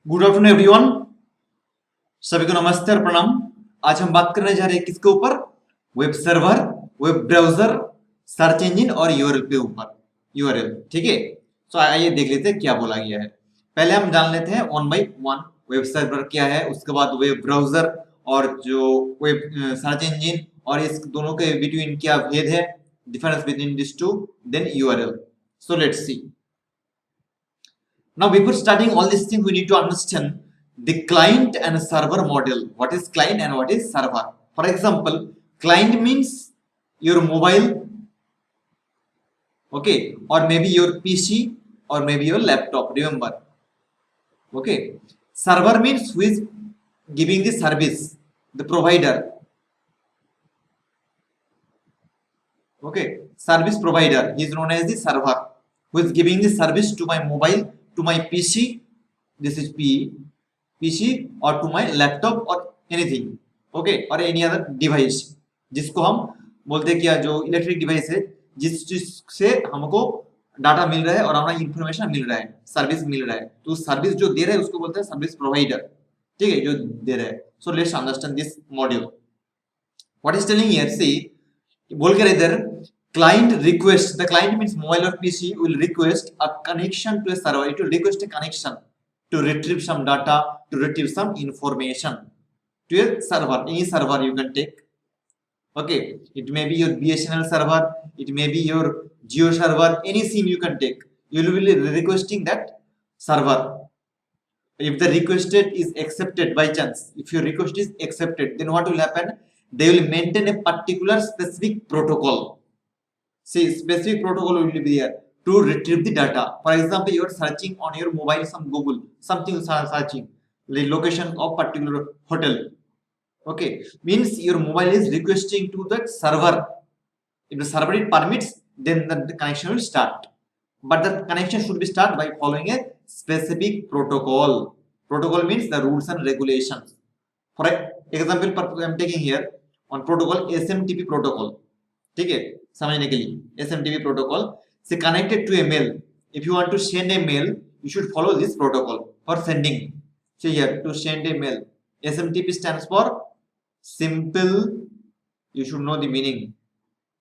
Good afternoon everyone. सभी को नमस्ते और प्रणाम। आज हम बात करने जा रहे हैं किसके ऊपर? Web server, web browser, search engine और यूआरएल के ऊपर। यूआरएल, ठीक है। तो आइए देख लेते हैं क्या बोला गया है। पहले हम जान लेते हैं one by one. Web server क्या है, उसके बाद वेब ब्राउजर और जो वेब सर्च इंजन, और इस दोनों के बिटवीन क्या भेद है, difference between this two, then URL. So let's see. Now, before starting all these things, we need to understand the client and server model. What is client and what is server? For example, client means your mobile, okay, or maybe your PC, or maybe your laptop. Remember, okay. Server means who is giving the service, the provider. Okay, service provider. He is known as the server, who is giving the service to my mobile, to my PC. This is PC, or to my laptop or anything, okay, or any other device, जिसको हम बोलते हैं क्या, जो electric device है, जिससे हमको data मिल रहा है और हमारा इंफॉर्मेशन मिल रहा है, सर्विस मिल रहा है, तो सर्विस जो दे रहा है उसको बोलते हैं सर्विस प्रोवाइडर, ठीक है, जो दे रहा है। So let's understand this module. What is telling here, see, बोल के इधर, client request, the client means mobile or PC will request a connection to a server. It will request a connection to retrieve some data, to retrieve some information to a server. Any server you can take, okay, it may be your BSNL server, it may be your Jio server, any sim you can take. You will be requesting that server. If the requested is accepted, by chance if your request is accepted, then what will happen? They will maintain a particular specific protocol. See, specific protocol will be there to retrieve the data. For example, you are searching on your mobile some Google, something you are searching, the location of particular hotel. Okay, means your mobile is requesting to that server. If the server it permits, then the connection will start. But the connection should be start by following a specific protocol. Protocol means the rules and regulations. For example, I am taking here on protocol SMTP protocol. ठीक है, समझने के लिए SMTP protocol से connected to a mail. If you want to send a mail, you should follow this protocol for sending. So here to send a mail, SMTP stands for simple. You should know the meaning.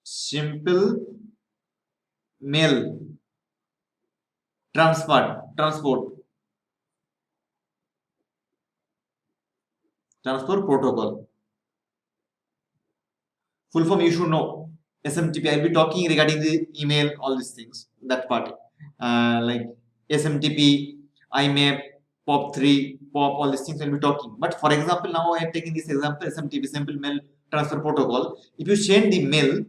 Simple mail transport protocol. Full form you should know. SMTP, I'll be talking regarding the email, all these things, that part. Like SMTP, IMAP, POP3, POP, all these things I'll be talking. But for example, now I am taking this example, SMTP, Simple Mail Transfer Protocol. If you send the mail,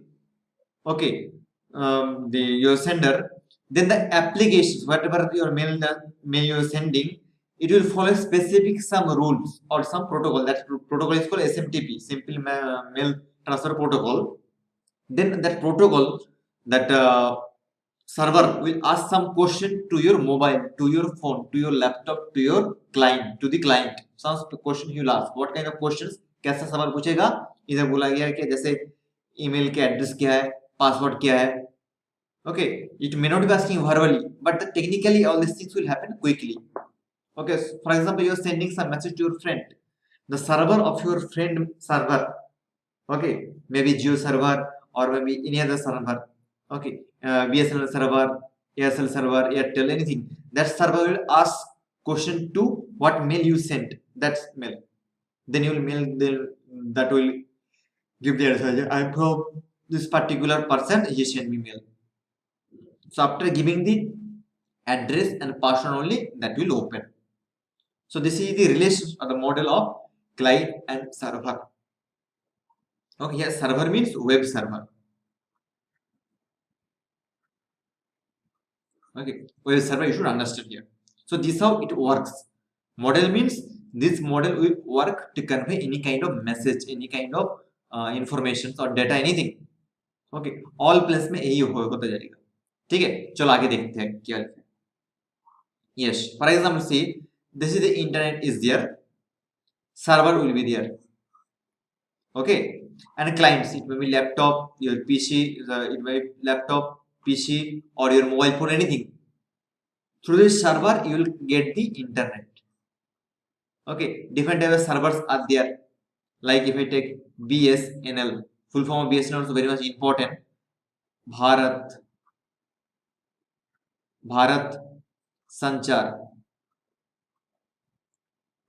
okay, your sender, then the applications, whatever your mail you're sending, it will follow specific some rules or some protocol. That protocol is called SMTP, Simple Mail Transfer Protocol. Then that protocol, that server will ask some question to your mobile, to your phone, to your laptop, to your client, to the client. Some question he will ask. What kind of questions? कैसा सवाल पूछेगा? इधर बोला गया है कि जैसे email के एड्रेस क्या है, पासवर्ड क्या है. Okay, it may not be asking verbally, but technically all these things will happen quickly. Okay, so for example, you are sending some message to your friend. The server of your friend server, okay, maybe Geo server or maybe any other server, okay, BSNL server, ASL server, Airtel, anything. That server will ask question to what mail you sent, that mail. Then you will mail that will give the answer. I from this particular person, he sent me mail. So after giving the address and password only, that will open. So this is the relation or the model of client and server. Okay, here server means web server. Okay, web server you should understand here. So this is how it works. Model means this model will work to convey any kind of message, any kind of information or data, anything. Okay, all plus में यही होता जाएगा. ठीक है, चलो आगे देखते हैं क्या लिखा है. Yes, for example, see, this is the internet is there, server will be there. Okay, and clients, it may be laptop, your PC, it may be laptop, PC, or your mobile phone, anything. Through this server, you will get the internet. Okay, different type of servers are there. Like if I take BSNL, full form of BSNL also very much important. Bharat Bharat Sanchar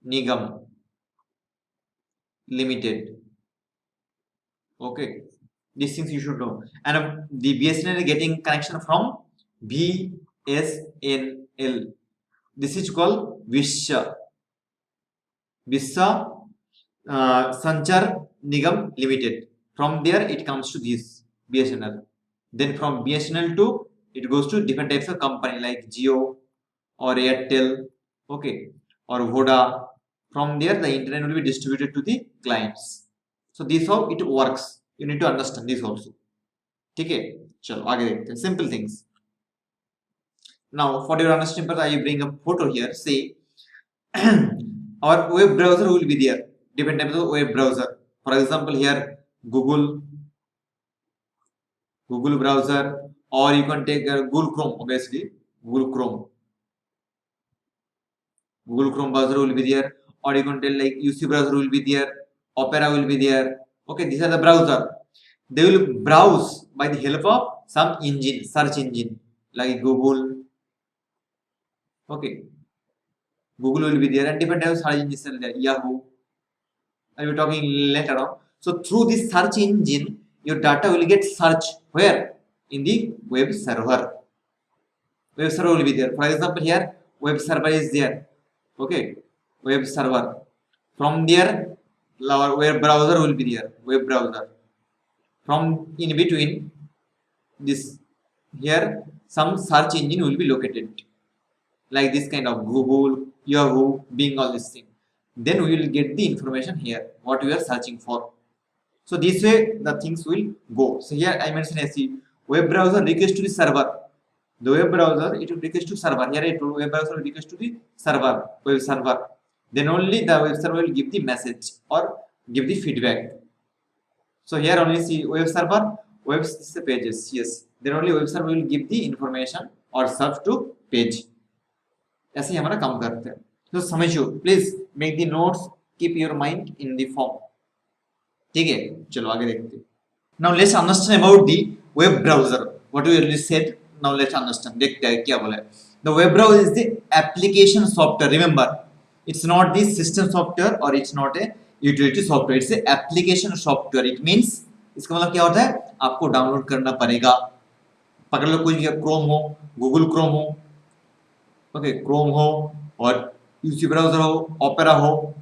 Nigam Limited. Okay, these things you should know. And the BSNL is getting connection from BSNL. This is called Vishwa Sanchar Nigam Limited. From there it comes to this BSNL. Then from BSNL to it goes to different types of company like Jio or Airtel, okay, or Voda. From there the internet will be distributed to the clients. So this how it works. You need to understand this also. ठीक है, चलो आगे देखते हैं simple things. Now for your understanding purpose, I bring a photo here. Say our web browser will be there. Different types of web browser. For example, here Google browser, or you can take Google Chrome. Obviously, Google Chrome browser will be there, or you can tell like UC browser will be there, Opera will be there. Okay, these are the browser. They will browse by the help of some engine, search engine like Google. Okay, Google will be there, and different types of search engines are there. Yahoo. I will be talking later on. So through this search engine, your data will get searched where? In the web server. Web server will be there. For example, here web server is there. Okay, web server. From there, our web browser will be there. Web browser. From in between this, here some search engine will be located, like this kind of Google, Yahoo, Bing, all this thing. Then we will get the information here what we are searching for. So this way the things will go. So here I mentioned as the web browser request to the server. The web browser, it will request to server. Here it will web browser will request to the server, web server. Then only the web server will give the message or give the feedback. So here only see web server, web pages. Yes, then only web server will give the information or serve to page. ऐसे ही हमारा काम करते हैं. तो समझो, please make the notes, keep your mind in the form. ठीक है, चलो आगे देखते हैं. Now let's understand about the web browser. What we already said. Now let's understand. देखते हैं क्या बोला है. The web browser is the application software. Remember, it's not the system software और it's not a utility software. It's a application software. It means, इसका मतलब क्या होता है, आपको डाउनलोड करना पड़ेगा. पकड़ लो, कोई क्रोम हो, गूगल क्रोम हो, ओके, क्रोम हो और यूसी ब्राउजर हो, ओपेरा हो,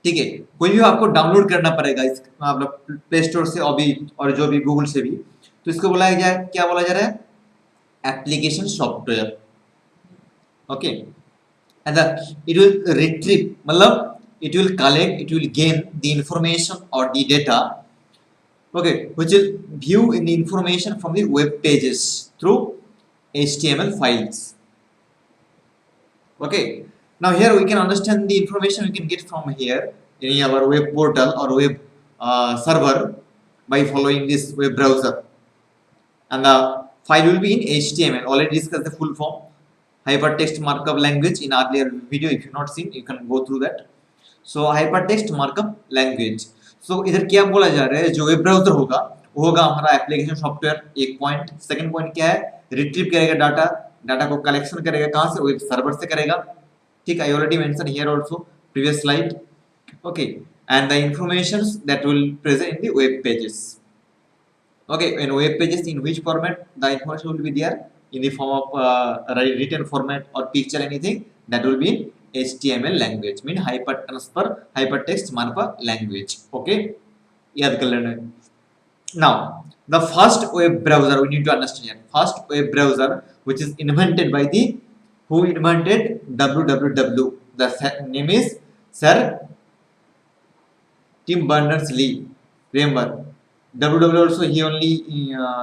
ठीक है, कोई भी आपको डाउनलोड करना पड़ेगा इस मतलब प्ले स्टोर से अभी और जो भी गूगल से भी. तो इसको बोला गया, क्या बोला जा रहा है, application software. Okay, and it will retrieve, मतलब it will collect, it will gain the information or the data, okay, which will view in the information from the web pages through HTML files. Okay, now here we can understand the information we can get from here in our web portal or web server by following this web browser. And the file will be in HTML. Already discussed the full form, hypertext markup language, in earlier video. If you not seen, you can go through that. So hypertext markup language. So इधर क्या बोला जा रहा है, जो web browser होगा वो होगा हमारा एप्लीकेशन सॉफ्टवेयर. एक पॉइंट. सेकंड पॉइंट क्या है, रिट्रीव करेगा डाटा, डाटा को कलेक्शन करेगा कहां से, वेब सर्वर से करेगा. ठीक, I already mention here also previous slide. Okay, and the informations that will present in the web pages. Okay, in web pages, in which format the information will be there, in the form of written format or picture, anything that will be in HTML language, mean hypertext markup language. Okay, याद कर लेना. Now the first web browser we need to understand here. First web browser which is invented by the, who invented www. The name is Sir Tim Berners-Lee. Remember, www also he only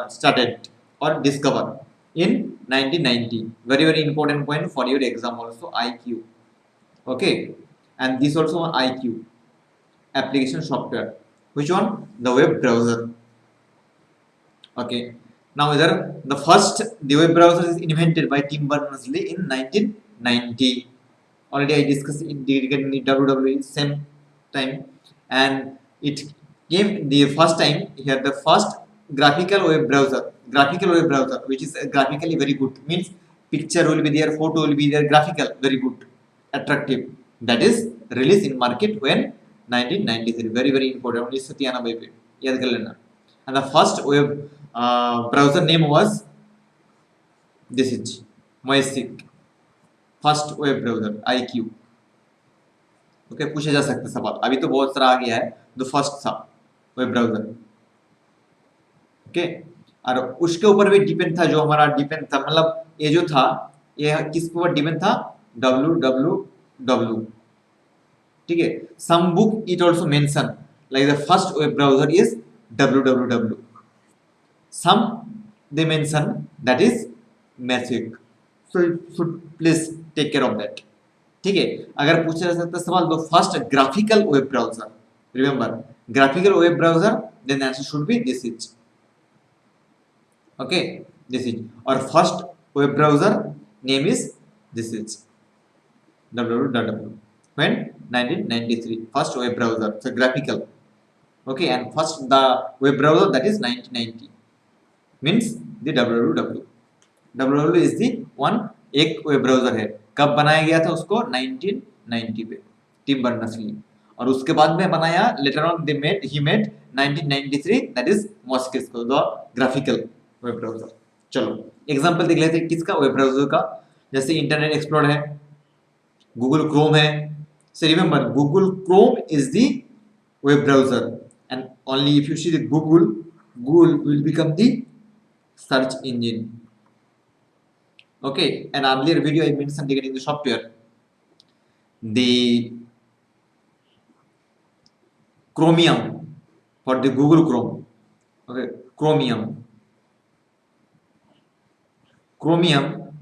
started or discovered in 1990. Very very important point for your exam also, IQ. Okay, and this also IQ, application software. Which one? The web browser. Okay, now either the first, the web browser is invented by Tim Berners-Lee in 1990. already I discussed in regarding the WWE same time, and it came the first time here, the first graphical web browser which is graphically very good, means picture will be there, photo will be there, graphical very good, attractive, that is released in market when 1993, very very important, 1993 पे याद कर लेना. And the first web browser name was this is Mosaic, first web browser IQ. Okay, पूछे जा सकते सवाल, अभी तो बहुत सारा आ गया है, जो फर्स्ट था वेब ब्राउजर. ओके, और उसके ऊपर भी डिपेंड था, जो हमारा डिपेंड था, मतलब ये जो था ये किसके ऊपर डिपेंड था, www. ठीक है, some book it also mention like the first web browser is www. Some they mention that is Mosaic. So you should please take care of that. ठीक है, अगर पूछा जा सकता है सवाल, तो first graphical web browser, remember graphical web browser, then answer should be this is. Okay, this is, और first web browser name is this is www. when 1993 first web browser, so graphical. Okay, and first the web browser that is 1990 means the www. www is the one, एक web browser है, कब बनाया गया था उसको, 1990 पे, Tim Berners-Lee, और उसके बाद में बनाया later on he made 1993 that is Mosaic को, द ग्राफिकल वेब ब्राउजर. चलो एग्जांपल देख लेते हैं किसका, वेब ब्राउजर का. जैसे इंटरनेट एक्सप्लोरर है, गूगल क्रोम है. So remember Google Chrome is the web browser, and only if you see the Google will become the search engine. Okay, an earlier video I mentioned regarding the software, the Chromium for the Google Chrome. Okay, Chromium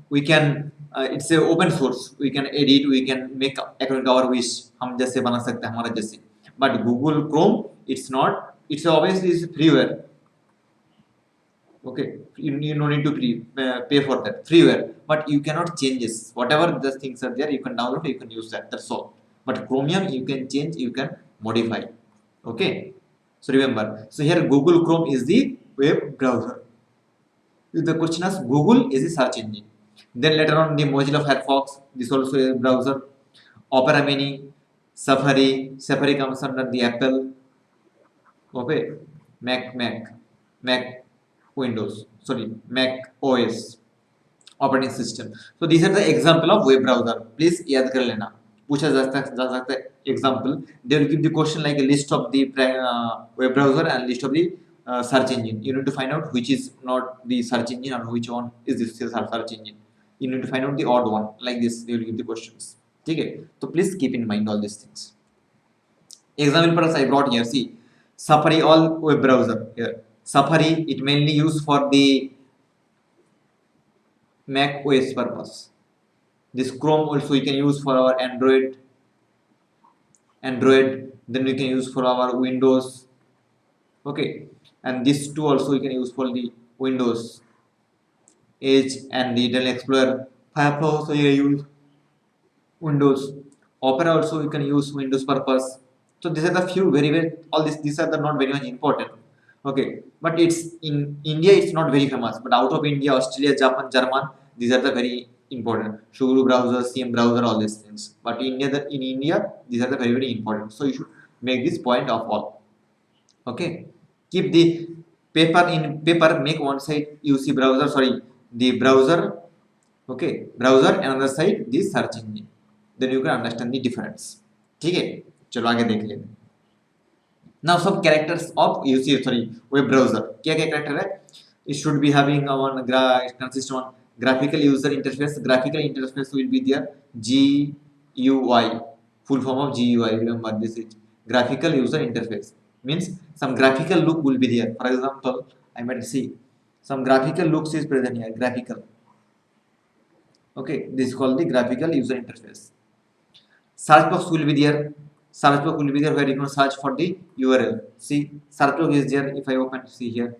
we can it's a open source, we can edit, we can make according to our wish, हम जैसे बना सकते हैं, हमारा जैसे. But Google Chrome it's not, it's obviously is freeware. Okay, you no need to pay for that, freeware, but you cannot change this, whatever the things are there you can download, you can use that, that's all. But Chromium you can change, you can modify. Okay, so remember, so here Google Chrome is the web browser. The question is Google is the search engine. Then later on the Mozilla Firefox, this also a browser. Opera Mini, Safari comes under the Apple. Okay, Mac Windows, sorry, Mac OS operating system. So these are the example of web browser. Please याद कर लेना, पूछा जा सकता है example. They will give the question like a list of the web browser and list of the search engine. You need to find out which is not the search engine and which one is this search engine. You need to find out the odd one, like this they will give the questions. ठीक है, तो please keep in mind all these things. Example purpose I brought here. See, Safari all web browser here. Safari it mainly used for the Mac OS purpose. This Chrome also you can use for our Android. Then we can use for our Windows. Okay, and these two also you can use for the Windows Edge and the Internet Explorer. Firefox also you can use Windows. Opera also you can use Windows purpose. So these are the few very all these are the not very much important. Okay, but it's in India it's not very famous, but out of India, Australia, Japan, German, these are the very important. Shuru browser, CM browser, all these things. But in India these are the very important. So you should make this point of all. Okay, keep the paper, make one side UC browser, sorry, the browser. Okay, browser, another side the search engine. Then you can understand the difference. ठीक है, चलो आगे देख लेते हैं. Now some characters of UC, sorry, web browser. क्या character है? It should be having one consist on graphical user interface. Graphical interface will be there. GUI, full form of GUI. Remember this is graphical user interface. Means some graphical look will be there. For example, I might see some graphical looks is present here. Graphical. Okay, this is called the graphical user interface. Search box will be there. Search box will be there where you can search for the URL. See, search box is there. If I open, see here,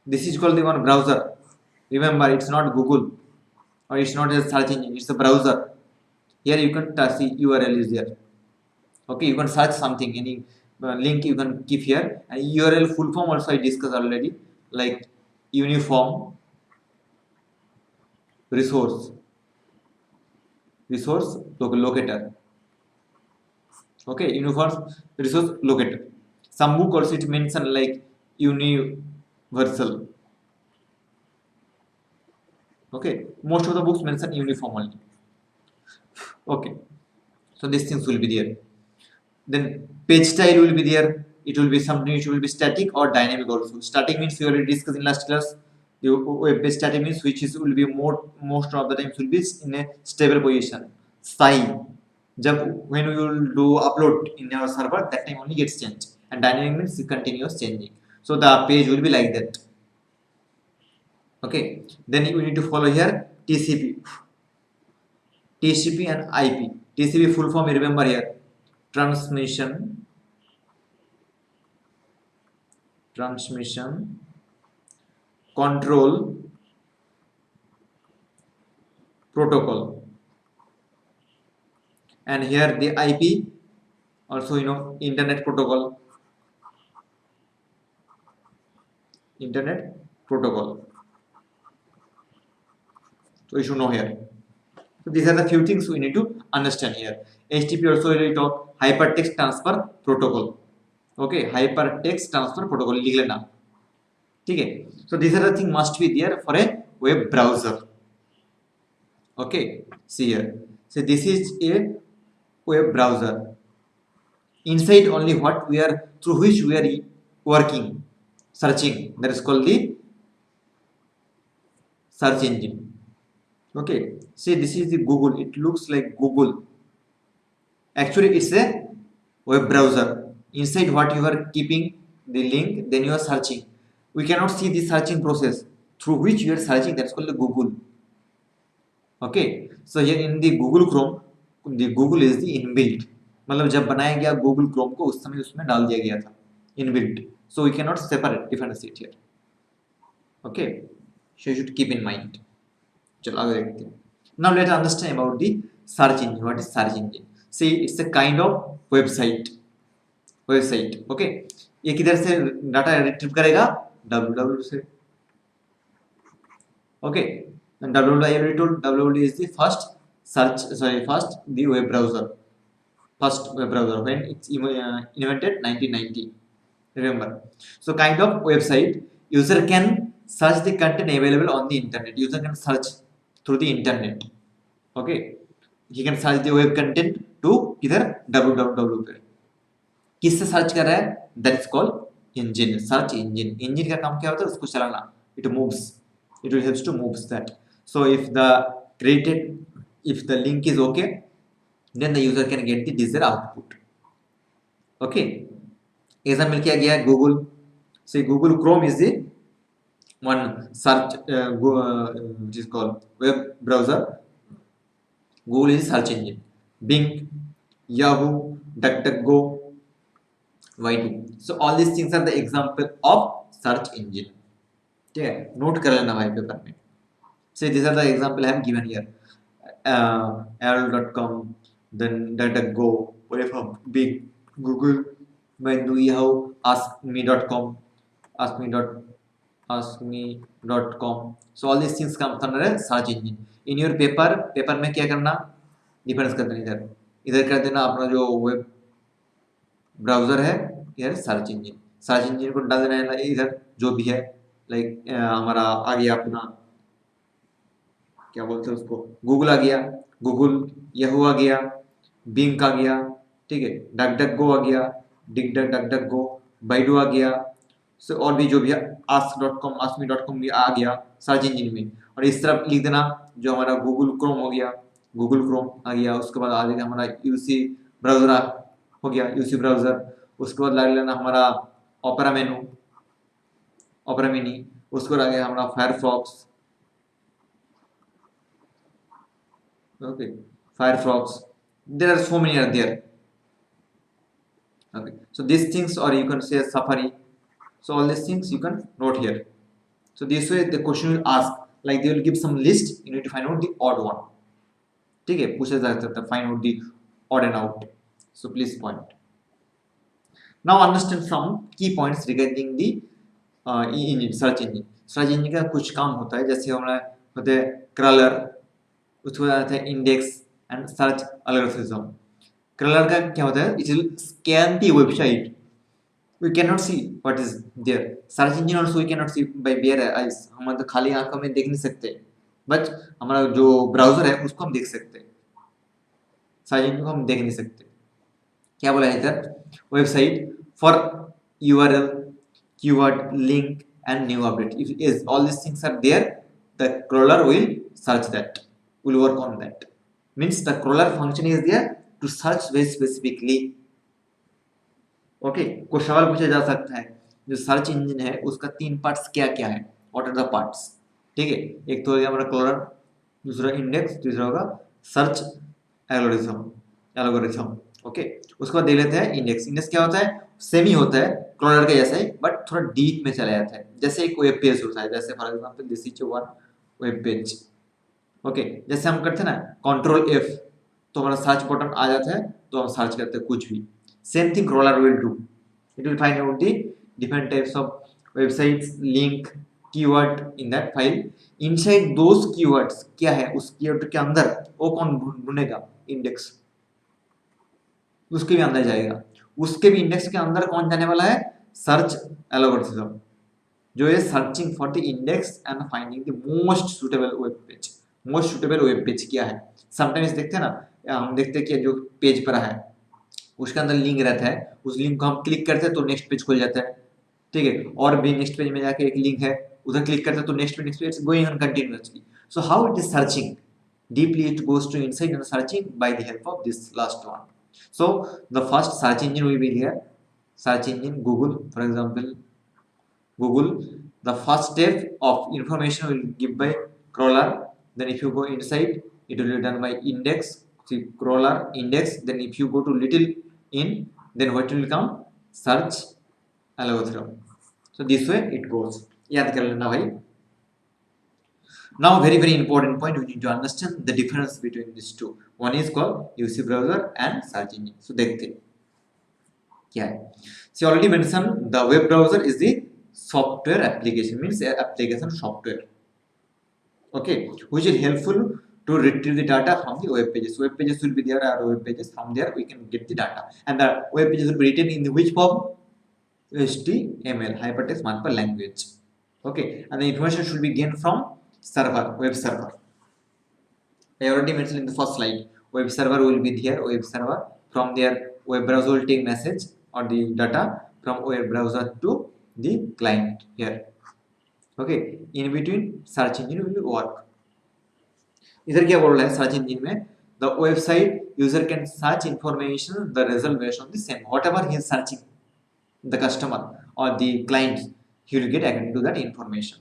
this is called the one browser. Remember, it's not Google or it's not a search engine, it's a browser. Here you can see URL is there. Okay, you can search something, any link you can keep here. And URL full form also I discussed already, like uniform resource locator. Okay, uniform resource locator. Some book also it mention like universal. Okay, most of the books mention uniform only. Okay, so these things will be there. Then page style will be there. It will be something which will be static or dynamic also. Static means we already discussed in last class. The web page static means which is will be most of the times will be in a stable position. Style, jab when we will do upload in our server, that time only gets changed. And dynamic means continuous changing. So the page will be like that. Okay, then you need to follow here TCP and IP. TCP full form you remember here, transmission control protocol. And here the IP also, internet protocol. So you should know here. So these are the few things we need to understand here. HTTP also we talk hypertext transfer protocol. Okay, hypertext transfer protocol लिख लेना, ठीक है. So these are the things must be there for a web browser. Okay, see here. So this is a web browser. Inside only what we are through which we are working, searching. That is called the search engine. Okay, see this is the Google. It looks like Google. Actually, it's a web browser. Inside what you are keeping the link, then you are searching. We cannot see the searching process through which you are searching. That's called the Google. Okay, so here in the Google Chrome, the Google is the inbuilt. मतलब जब बनाया गया Google Chrome को उस समय उसमें डाल दिया गया था inbuilt. So we cannot separate, differentiate here. Okay, so you should keep in mind. चलो आगे देखते हैं. Now let's understand about the search engine. What is search engine? See, it's a kind of website. Okay, ये किधर से data retrieve करेगा? www से. Okay, and www I already told www is the first the web browser. First web browser when it's invented 1990. Remember. So kind of website, user can search the content available on the internet. User can search through the internet. Okay, he can search the web content to किधर www पे. किससे search कर रहा है? That is called engine. Search engine. Engine का काम क्या होता है? उसको चलाना. It moves. It will helps to move that. So if the link is okay, then the user can get the desired output. Okay. Example क्या गया? Google. Say Google Chrome is the one search which is called web browser. Google is search engine. Bing, Yahoo, DuckDuckGo, Y2. So all these things are the example of search engine. Okay, note कर लेना भाई paper में. Say these are the example I have given here. Arrow.com, then DuckDuckGo, whatever, Bing, Google, Yahoo, AskMe.com, askme.com. So all these things come under a search engine. In your paper में क्या करना? Difference कर देना, इधर कर देना अपना जो वेब ब्राउजर है, इधर सर्च इंजन को डाल देना है इधर जो भी है. लाइक हमारा आ गया अपना क्या बोलते हैं उसको, गूगल आ गया, गूगल, याहू आ गया, बिंग आ गया, ठीक है, डकडकगो आ गया, डकडकगो, बाइडू आ गया. सो और भी जो भी है, ask.com भी आ गया सर्च इंजन में. और इस तरफ लिख देना जो हमारा गूगल क्रोम हो गया, गूगल क्रोम आ गया. उसके बाद आ जाएगा हमारा यूसी ब्राउजर हो गया, यूसी ब्राउजर. उसके बाद लगा लेना हमारा ओपेरा मिनी. उसके बाद आ गया हमारा Firefox. Okay, Firefox. There are so many are there. Okay, so these things, or you can say Safari. So all these things you can note here. So this way the question will ask, like they will give some list. You need to find out the odd one. ठीक है, पूछा जा सकता है find out the odd and out. So please point. Now understand some key points regarding the engine, search engine. Search engine का कुछ काम होता है, जैसे हमारा होते हैं क्रॉलर, उसके बाद आता है index and search algorithm. Crawler का क्या होता है, it will scan the website, we cannot see what is there. Search engine also we cannot see by bare eyes, हम तो खाली आंखों में देख नहीं सकते, बट हमारा जो ब्राउजर है उसको हम देख सकते हैं, सर्च इंजन को हम देख नहीं सकते. क्या बोला है इधर, website for URL, keyword, link and new update. If is all these things are there, the crawler will search that, will work on that. Means the crawler function is there to search very specifically. Okay, कोई सवाल पूछा जा सकता है, जो search engine है उसका 3 parts क्या क्या है, व्हाट आर द पार्ट्स. ठीक है, एक तो हो गया हमारा क्रॉलर, दूसरा इंडेक्स, तीसरा होगा सर्च एल्गोरिथम. ओके, उसके बाद देख लेते हैं इंडेक्स. इंडेक्स क्या होता है, सेम ही होता है क्रॉलर का जैसा ही, बट थोड़ा डीप में चला जाता है, जैसे एक वेब पेज होता है, जैसे for example this is one web page. Okay, जैसे हम करते हैं ना कंट्रोल F, तो हमारा सर्च बटन आ जाता है, तो हम सर्च करते हैं कुछ भी. Same thing crawler will do. It will find out the different types of websites, link, keyword in that file. Inside those keywords क्या है, उस keyword के अंदर वो कौन ढूंढेगा, इंडेक्स उसके भी अंदर जाएगा. उसके भी इंडेक्स के अंदर कौन जाने वाला है, सर्च एल्गोरिथम, जो है searching for the index and finding the most suitable web page. Most suitable web page क्या है, समटाइम्स देखते हैं ना, हम देखते हैं कि जो पेज पर है उसके अंदर लिंक रहता है, उस लिंक को हम क्लिक करते हैं तो नेक्स्ट पेज खुल जाता है. ठीक है, और भी नेक्स्ट पेज में जाके एक लिंक है, उधर क्लिक करते हैं तो next page going on continuously. So how it is searching deeply, it goes to inside and searching by the help of this last one. So the first search engine will be here, search engine Google, for example Google. The first step of information will give by crawler, then if you go inside it will be done by index. See, crawler, index, then if you go to little in, then what will come, search algorithm. So this way it goes, याद कर लेना भाई. Now very very important point, we need to understand the difference between these two. One is called UC browser and search engine. So देखते हैं क्या है. So already mentioned the web browser is the software application, means application software, okay, which is helpful to retrieve the data from the web pages. Web pages will be there, or web pages, from there we can get the data, and the web pages will be written in the which form, HTML, hypertext markup language. Okay, and the information should be gained from server, web server. I already mentioned in the first slide, web server will be there, web server, from there web browser will take message or the data from web browser to the client here. Okay, in between search engine will work. इधर क्या बोल रहा है, search engine में the website user can search information, the result based on the same, whatever he is searching, the customer or the client, he will get according to that information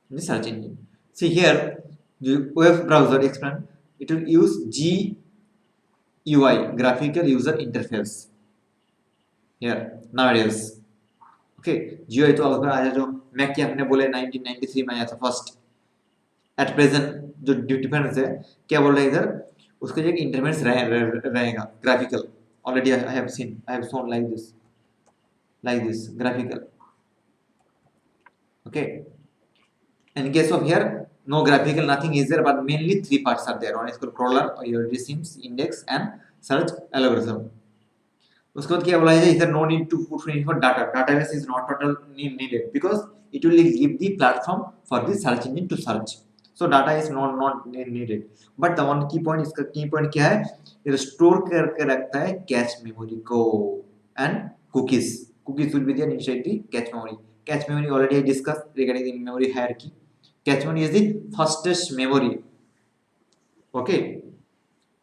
in the search engine. See here, the web browser explain, it will use GUI, graphical user interface here nowadays. Okay, GUI तो अगर आया जो Mac के हमने बोले 1993 में आया था फर्स्ट, एट प्रेजेंट जो डिफरेंस है क्या बोल रहे हैं इधर, उसका जो एक इंटरफेस रहेगा graphical. Already I have seen, I have shown like this graphical. Okay, in case of here no graphical, nothing is there, but mainly 3 parts are there. One is called crawler, or your seems index and search algorithm. उसके बाद क्या बोला है, इधर no need to put in for data, database is not total needed because it will give the platform for the search engine to search. So data is not needed, but the one key point, इसका key point क्या है, ये store करके रखता है cache memory को, and cookies will be there inside the cache memory. Cache memory already I discussed regarding the memory hierarchy. Cache memory is the fastest memory, okay,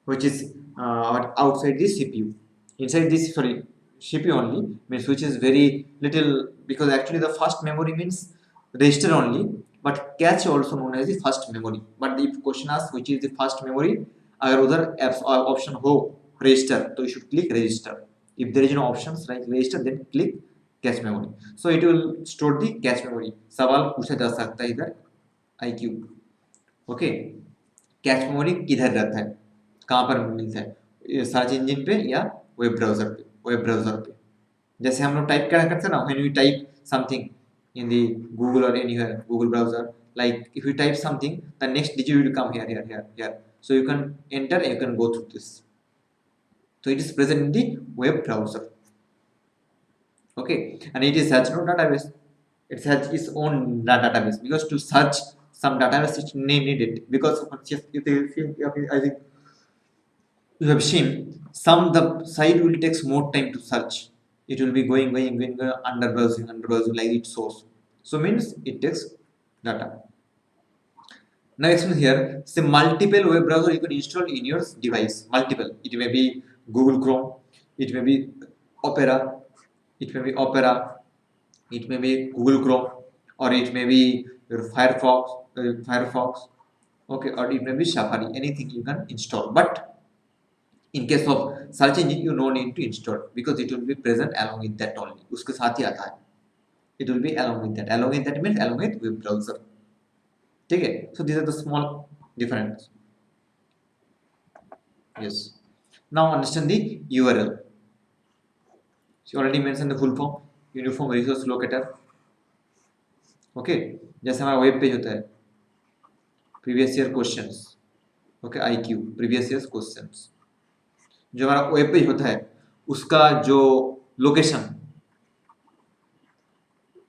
which is outside the CPU. Inside this, sorry, CPU only means which is very little, because actually the first memory means register only, but cache also known as the first memory. But if question asks which is the first memory, अगर उधर option हो register, तो you should click register. If there is no options like register, then click cache memory. So it will store the cache memory. सवाल पूछा जा सकता है इधर IQ. Okay, cache memory किधर रहता है, कहाँ पर मिलता है, सर्च इंजन पे या वेब ब्राउजर पे, वेब ब्राउजर पे। जैसे हम लोग टाइप क्या करते हैं ना, when we type something in the Google और anywhere, Google browser, like if you type something, the next digit will come here, so you can enter and you can go through this. So it is present in the web browser. Okay, and it is has no database, it has its own database, because to search some database it need it, because I think you have seen some the site will takes more time to search, it will be going under browsing like it source, so means it takes data. Next one here, say multiple web browser you can install in your device. Multiple. It may be Google Chrome, it may be Opera, it may be Opera, it may be Google Chrome, or it may be your Firefox, okay, or it may be Safari. Anything you can install. But in case of search engine, you no need to install, because it will be present along with that only. उसके साथ ही आता है. It will be along with that. Along with that means along with web browser. ठीक है? So these are the small difference. Yes. Now understand the URL. So already mentioned the full form, Uniform Resource Locator. Okay. जैसे हमारा web page होता है, previous year questions, okay, IQ, previous year questions, जो हमारा web page होता है उसका जो लोकेशन,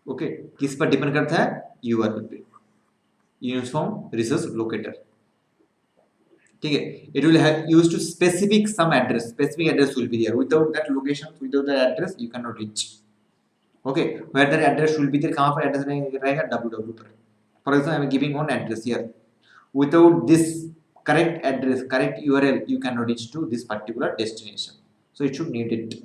ओके, किस पर डिपेंड करता है, URL पे, यूनिफॉर्म रिसोर्स लोकेटर, ठीक है. It will have used to specific some address, specific address will be there, without that location, without that address you cannot reach. Okay, where that address will be there, कहाँ पर address रहेगा, www पर. For example, I am giving one address here, without this correct address, correct URL, you cannot reach to this particular destination, so it should need it.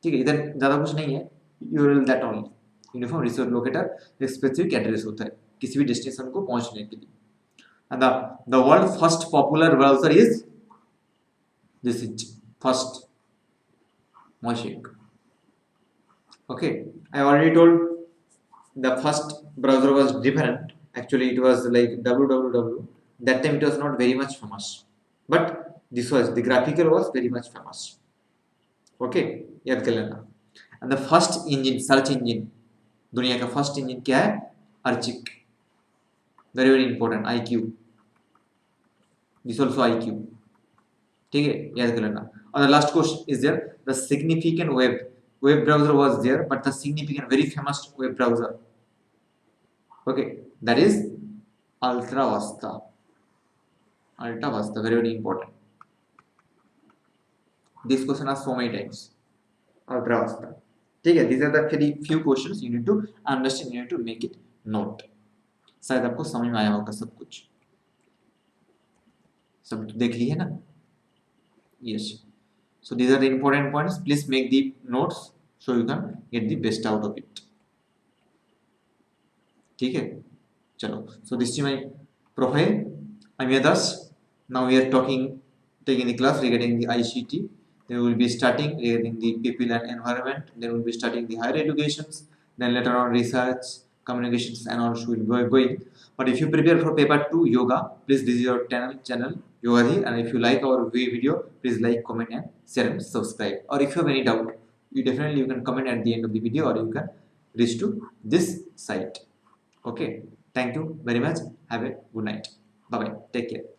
ठीक है, इधर ज़्यादा कुछ नहीं है, URL that only, uniform resource locator एक specific address होता है किसी भी डेस्टिनेशन को पहुंचने के लिए. And the world's first popular browser is this is first Mosaic. Okay, I already told the first browser was different. Actually, it was like www. That time it was not very much famous, but this was the graphical was very much famous. Okay, याद कर लेना. And the first engine, search engine, दुनिया का first engine क्या है, Archik. Very very important, IQ. This also IQ. ठीक है, याद कर लेना. और the last question is there, the significant web browser was there, but the significant very famous web browser, okay, that is Ultra Vista. Very very important. This question asked so many times. Ultra Vista. ठीक है, these are the few questions you need to understand, you need to make it note. शायद आपको समझ में आया होगा सब कुछ, सब देख लिए ना. Yes. So these are the important points. Please make the notes so you can get the best out of it. ठीक है, चलो. So this is my profile. I'm Yadas. Now we are taking the class regarding the ICT. Then we will be starting regarding the people and environment. Then we will be studying the higher educations. Then later on research, communications, and also will be going. But if you prepare for paper 2 yoga, please visit our channel Yogadhi, and if you like our video, please like, comment, and share and subscribe. Or if you have any doubt, you can comment at the end of the video, or you can reach to this site. Okay, thank you very much. Have a good night. Bye bye. Take care.